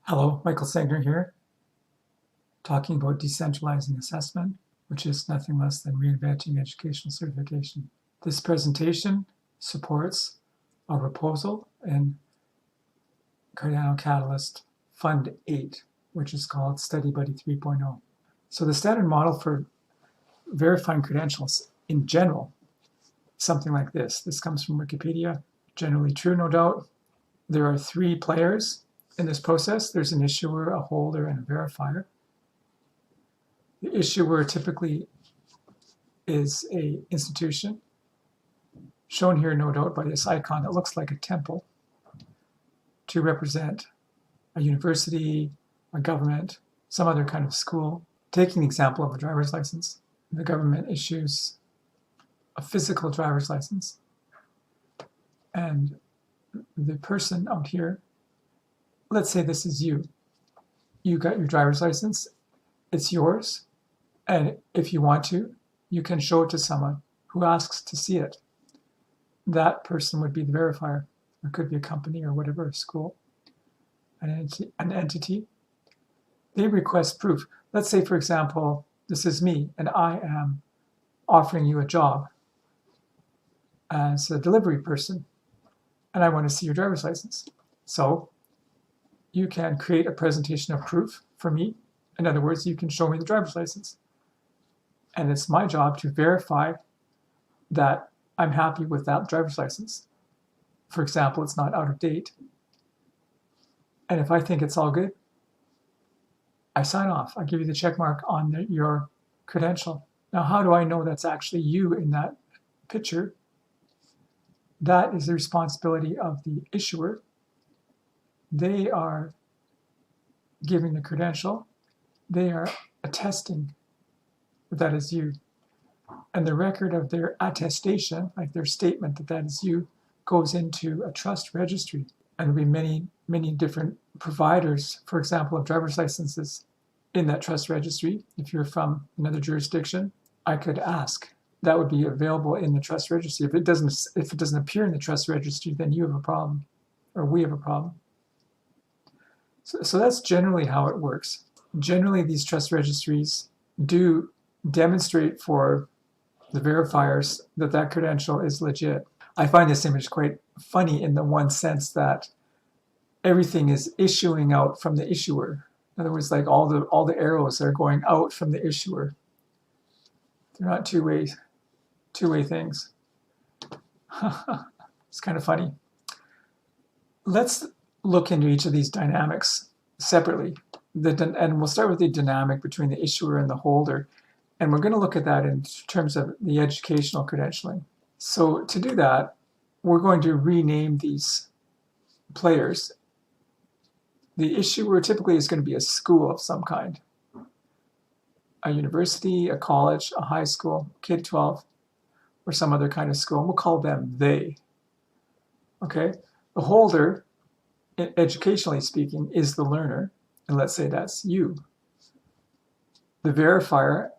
Hello, Michael Sagner here, talking about decentralizing assessment, which is nothing less than reinventing educational certification. This presentation supports a proposal in Cardano Catalyst Fund8, which is called Study Buddy 3.0. So the standard model for verifying credentials in general, something like this. This comes from Wikipedia, generally true, no doubt. There are three players in this process. There's an issuer, a holder, and a verifier. The issuer typically is an institution, shown here no doubt by this icon that looks like a temple, to represent a university, a government, some other kind of school. Taking the example of a driver's license, the government issues a physical driver's license, and the person out here, let's say this is you. You got your driver's license, it's yours, and if you want to, you can show it to someone who asks to see it. That person would be the verifier. It could be a company or whatever, a school, an entity. They request proof. Let's say, for example, this is me, and I am offering you a job as a delivery person, and I want to see your driver's license. So you can create a presentation of proof for me. In other words, you can show me the driver's license. And it's my job to verify that I'm happy with that driver's license. For example, it's not out of date. And if I think it's all good, I sign off. I give you the check mark on your credential. Now, how do I know that's actually you in that picture? That is the responsibility of the issuer. They are giving the credential. They are attesting that that is you. And the record of their attestation, like their statement that that is you, goes into a trust registry. And there'll be many different providers, for example, of driver's licenses in that trust registry. If you're from another jurisdiction, I could ask. That would be available in the trust registry. If it doesn't appear in the trust registry, then you have a problem, or we have a problem. So that's generally how it works. Generally, these trust registries do demonstrate for the verifiers that that credential is legit. I find this image quite funny in the one sense that everything is issuing out from the issuer. In other words, like all the arrows are going out from the issuer. They're not two-way things. It's kind of funny. Let's look into each of these dynamics separately. And we'll start with the dynamic between the issuer and the holder. And we're going to look at that in terms of the educational credentialing. So to do that, we're going to rename these players. The issuer typically is going to be a school of some kind. A university, a college, a high school, K-12, or some other kind of school. And we'll call them they. Okay? The holder, educationally speaking, is the learner. And let's say that's you. The verifier,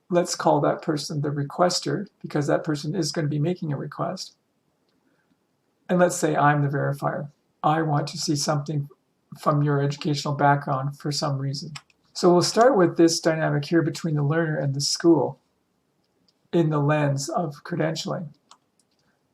let's call that person the requester, because that person is going to be making a request. And let's say I'm the verifier. I want to see something from your educational background for some reason. So we'll start with this dynamic here between the learner and the school in the lens of credentialing.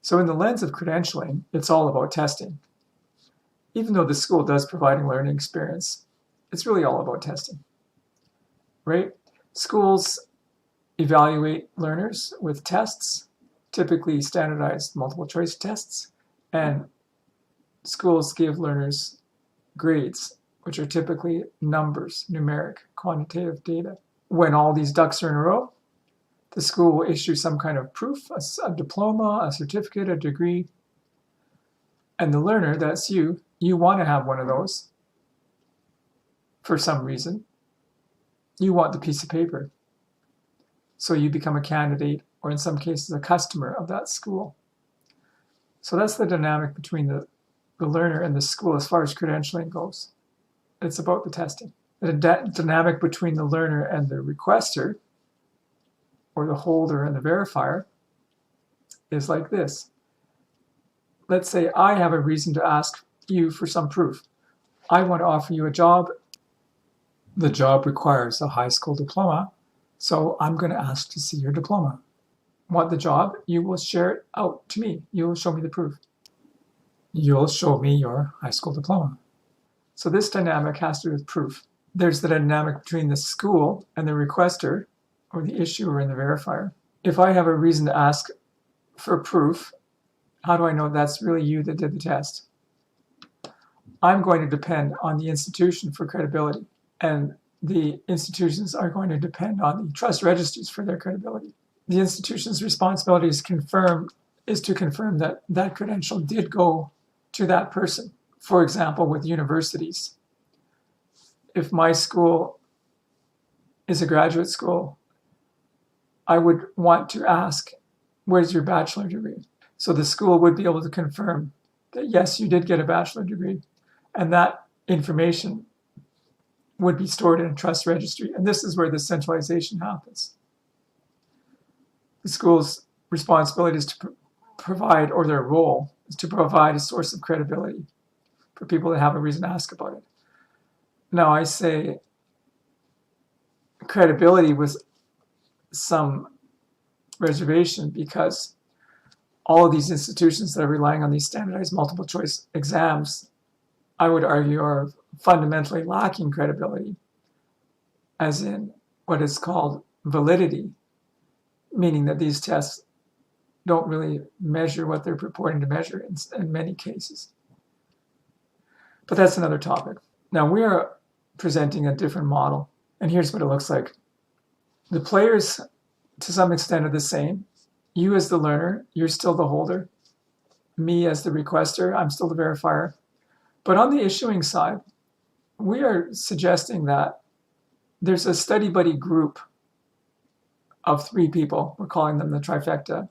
So in the lens of credentialing, it's all about testing. Even though the school does provide a learning experience, it's really all about testing, right? Schools evaluate learners with tests, typically standardized multiple choice tests, and schools give learners grades, which are typically numbers, numeric, quantitative data. When all these ducks are in a row, the school will issue some kind of proof, a diploma, a certificate, a degree, and the learner, that's you, you want to have one of those for some reason. You want the piece of paper. So you become a candidate, or in some cases, a customer of that school. So that's the dynamic between the learner and the school as far as credentialing goes. It's about the testing. The dynamic between the learner and the requester, or the holder and the verifier, is like this. Let's say I have a reason to ask you for some proof. I want to offer you a job. The job requires a high school diploma, so I'm going to ask to see your diploma. Want the job? You will share it out to me. You will show me the proof. You'll show me your high school diploma. So this dynamic has to do with proof. There's the dynamic between the school and the requester, or the issuer and the verifier. If I have a reason to ask for proof, how do I know that's really you that did the test? I'm going to depend on the institution for credibility, and the institutions are going to depend on the trust registries for their credibility. The institution's responsibility is to confirm that that credential did go to that person. For example, with universities, if my school is a graduate school, I would want to ask, where's your bachelor degree? So the school would be able to confirm that yes, you did get a bachelor degree, and that information would be stored in a trust registry. And this is where the centralization happens. The school's responsibility is to provide, or their role is to provide, a source of credibility for people that have a reason to ask about it. Now, I say credibility with some reservation, because all of these institutions that are relying on these standardized multiple choice exams, I would argue, are fundamentally lacking credibility, as in what is called validity, meaning that these tests don't really measure what they're purporting to measure in many cases. But that's another topic. Now, we are presenting a different model, and here's what it looks like. The players, to some extent, are the same. You as the learner, you're still the holder. Me as the requester, I'm still the verifier. But on the issuing side, we are suggesting that there's a study buddy group of 3 people, we're calling them the trifecta,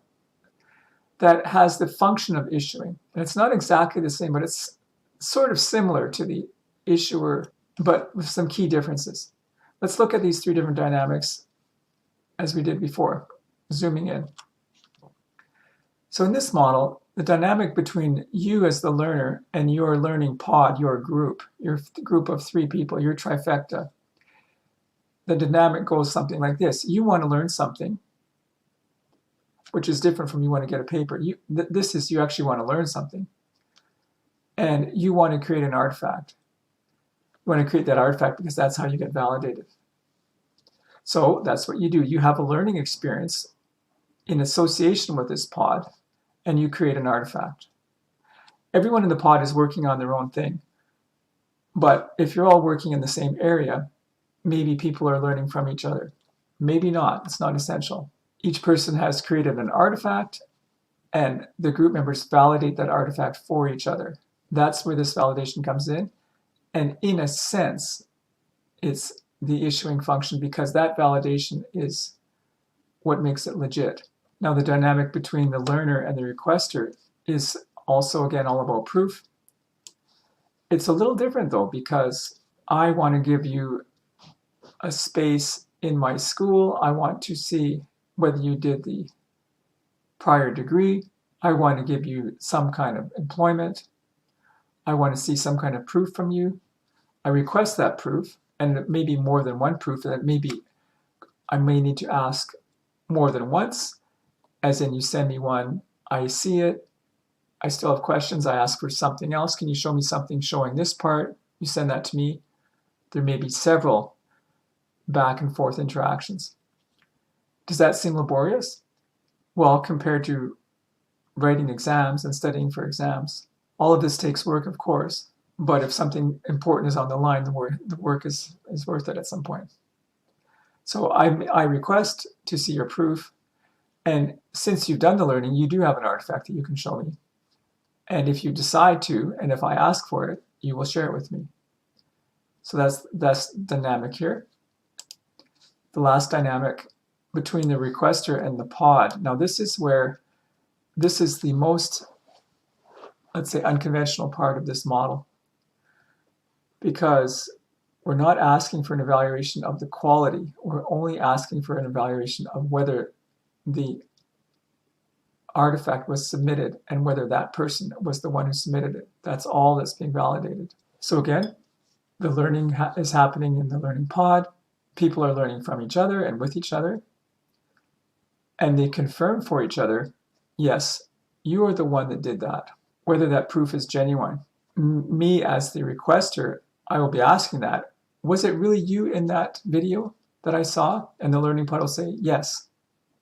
that has the function of issuing. And it's not exactly the same, but it's sort of similar to the issuer, but with some key differences. Let's look at these 3 different dynamics as we did before, zooming in. So in this model, the dynamic between you as the learner and your learning pod, your group of 3 people, your trifecta, the dynamic goes something like this. You want to learn something, which is different from you want to get a paper. This is you actually want to learn something. And you want to create an artifact. You want to create that artifact because that's how you get validated. So that's what you do. You have a learning experience in association with this pod, and you create an artifact. Everyone in the pod is working on their own thing. But if you're all working in the same area, maybe people are learning from each other. Maybe not. It's not essential. Each person has created an artifact, and the group members validate that artifact for each other. That's where this validation comes in. And in a sense, it's the issuing function, because that validation is what makes it legit. Now, the dynamic between the learner and the requester is also, again, all about proof. It's a little different, though, because I want to give you a space in my school. I want to see whether you did the prior degree. I want to give you some kind of employment. I want to see some kind of proof from you. I request that proof, and maybe more than one proof, that maybe I may need to ask more than once, as in you send me one, I see it, I still have questions, I ask for something else. Can you show me something showing this part? You send that to me. There may be several back and forth interactions. Does that seem laborious? Well, compared to writing exams and studying for exams, all of this takes work, of course, but if something important is on the line, the work is worth it at some point. So I request to see your proof, and since you've done the learning, you do have an artifact that you can show me. And if you decide to, and if I ask for it, you will share it with me. So that's dynamic here. The last dynamic between the requester and the pod. Now this is the most, let's say, unconventional part of this model, because we're not asking for an evaluation of the quality. We're only asking for an evaluation of whether the artifact was submitted and whether that person was the one who submitted it. That's all that's being validated. So again, The learning is happening in the learning pod. People are learning from each other and with each other. And they confirm for each other, yes, you are the one that did that, whether that proof is genuine. Me as the requester, I will be asking that, was it really you in that video that I saw? And the learning pod will say, yes,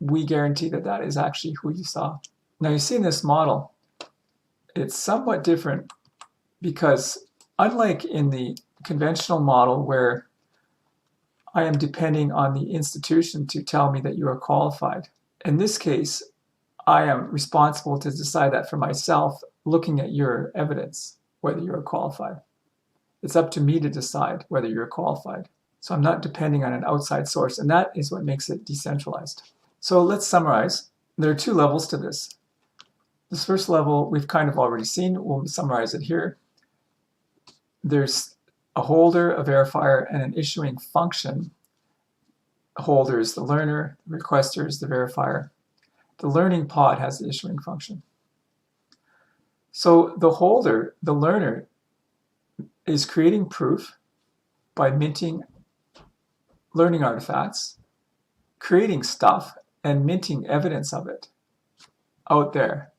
we guarantee that that is actually who you saw. Now you see in this model, it's somewhat different because unlike in the conventional model where I am depending on the institution to tell me that you are qualified, in this case, I am responsible to decide that for myself, looking at your evidence, whether you're qualified. It's up to me to decide whether you're qualified. So I'm not depending on an outside source, and that is what makes it decentralized. So let's summarize. There are two levels to this. This first level we've kind of already seen. We'll summarize it here. There's a holder, a verifier, and an issuing function. The holder is the learner, the requester is the verifier. The learning pod has the issuing function. So the holder, the learner, is creating proof by minting learning artifacts, creating stuff, and minting evidence of it out there.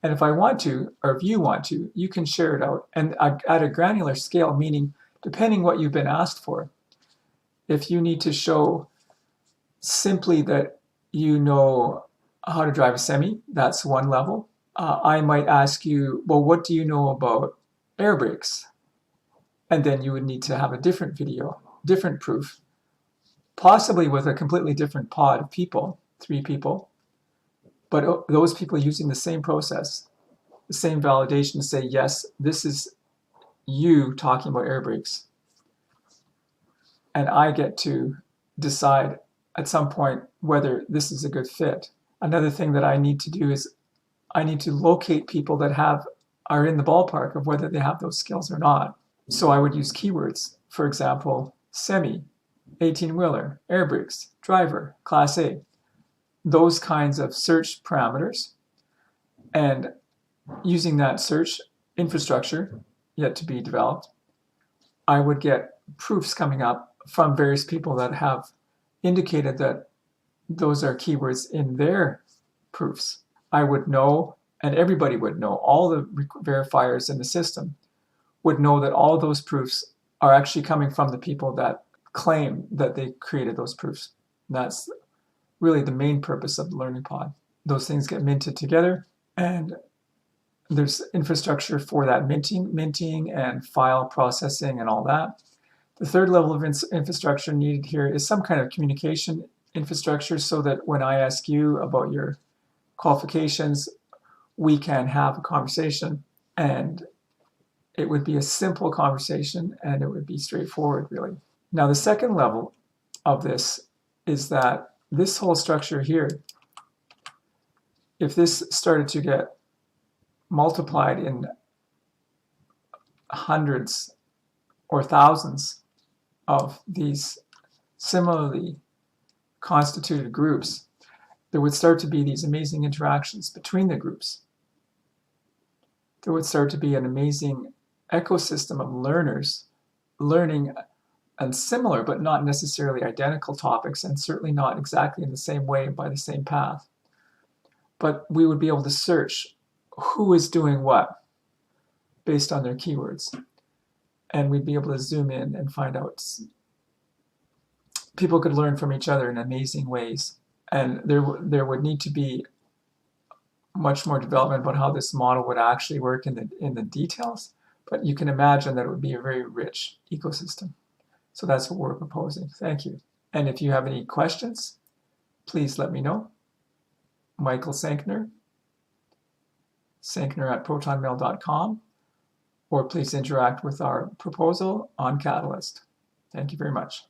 And if I want to, or if you want to, you can share it out. And at a granular scale, meaning depending what you've been asked for. If you need to show simply that you know how to drive a semi, that's one level. I might ask you, well, what do you know about air brakes? And then you would need to have a different video, different proof, possibly with a completely different pod of people, 3 people, but those people using the same process, the same validation to say, yes, this is you talking about air brakes. And I get to decide at some point whether this is a good fit. Another thing that I need to do is I need to locate people that are in the ballpark of whether they have those skills or not. So I would use keywords, for example, semi, 18-wheeler, air brakes, driver, class A, those kinds of search parameters. And using that search infrastructure yet to be developed, I would get proofs coming up from various people that have indicated that those are keywords in their proofs. I would know, and everybody would know, all the verifiers in the system would know that all those proofs are actually coming from the people that claim that they created those proofs. And that's really the main purpose of the learning pod. Those things get minted together, and there's infrastructure for that minting and file processing and all that. The third level of infrastructure needed here is some kind of communication infrastructure so that when I ask you about your qualifications, we can have a conversation, and it would be a simple conversation and it would be straightforward, really. Now, the second level of this is that this whole structure here, if this started to get multiplied in hundreds or thousands of these similarly constituted groups, there would start to be these amazing interactions between the groups. There would start to be an amazing ecosystem of learners learning on similar but not necessarily identical topics, and certainly not exactly in the same way by the same path. But we would be able to search who is doing what based on their keywords. And we'd be able to zoom in and find out. People could learn from each other in amazing ways. And there would need to be much more development about how this model would actually work in the details. But you can imagine that it would be a very rich ecosystem. So that's what we're proposing. Thank you. And if you have any questions, please let me know. Michael Sankner @protonmail.com, or please interact with our proposal on Catalyst. Thank you very much.